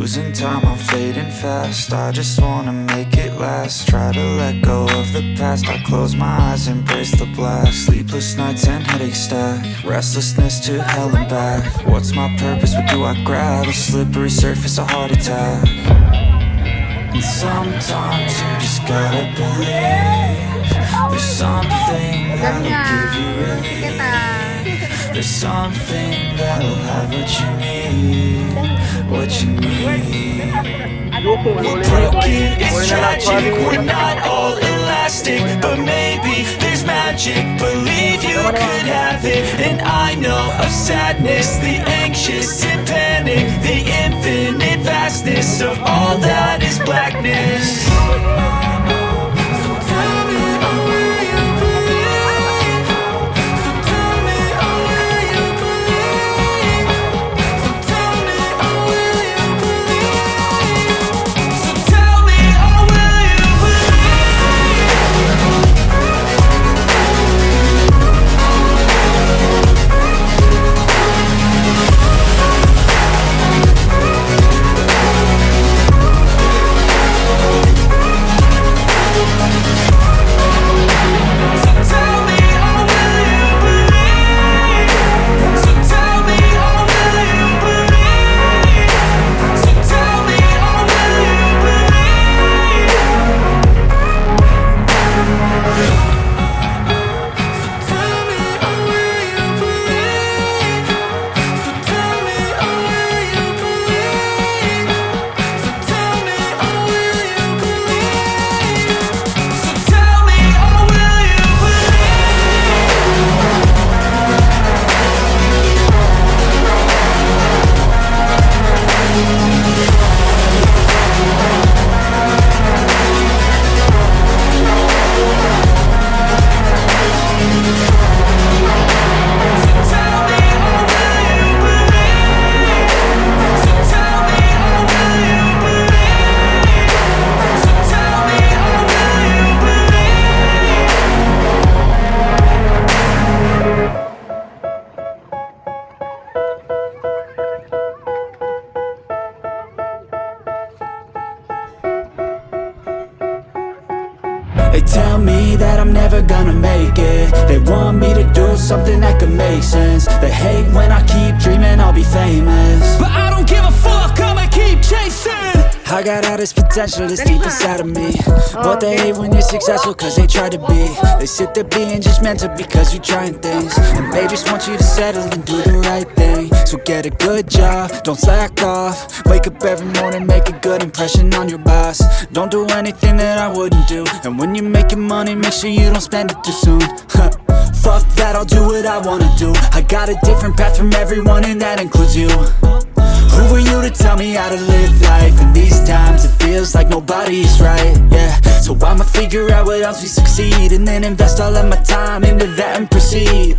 Losing time, I'm fading fast. I just wanna make it last. Try to let go of the past. I close my eyes, embrace the blast. Sleepless nights and headache stack. Restlessness to hell and back. What's my purpose? What do I grab? A slippery surface, a heart attack. And sometimes you just gotta believe. There's something that'll give you relief. There's something that'll have what you need. What you need. We're broken, it's tragic. We're not all elastic, but maybe there's magic. Believe you could have it. And I know of sadness, the anxious and panic, the infinite vastness of all that is blackness. They tell me that I'm never gonna make it. They want me to do something that could make sense. They hate when I keep dreaming I'll be famous, but I don't give a fuck, I'ma keep chasing. I got all this potential that's deep inside of me, but they hate when you're successful cause they try to be. They sit there being judgmental because you're trying things, and they just want you to settle and do the right thing. So get a good job, don't slack off. Wake up every morning, make a good impression on your boss. Don't do anything that I wouldn't do, and when you're making money, make sure you don't spend it too soon. Fuck that, I'll do what I wanna do. I got a different path from everyone, and that includes you. Who are you to tell me how to live life? In these times it feels like nobody's right, yeah. So I'ma figure out what else we succeed, and then invest all of my time into that and proceed.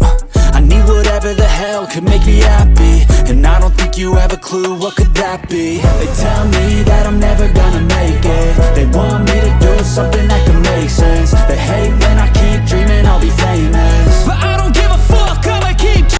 I need whatever the hell could make me happy, and I don't think you have a clue what could that be. They tell me that I'm never gonna make it. They want me to do something that can make sense. They hate when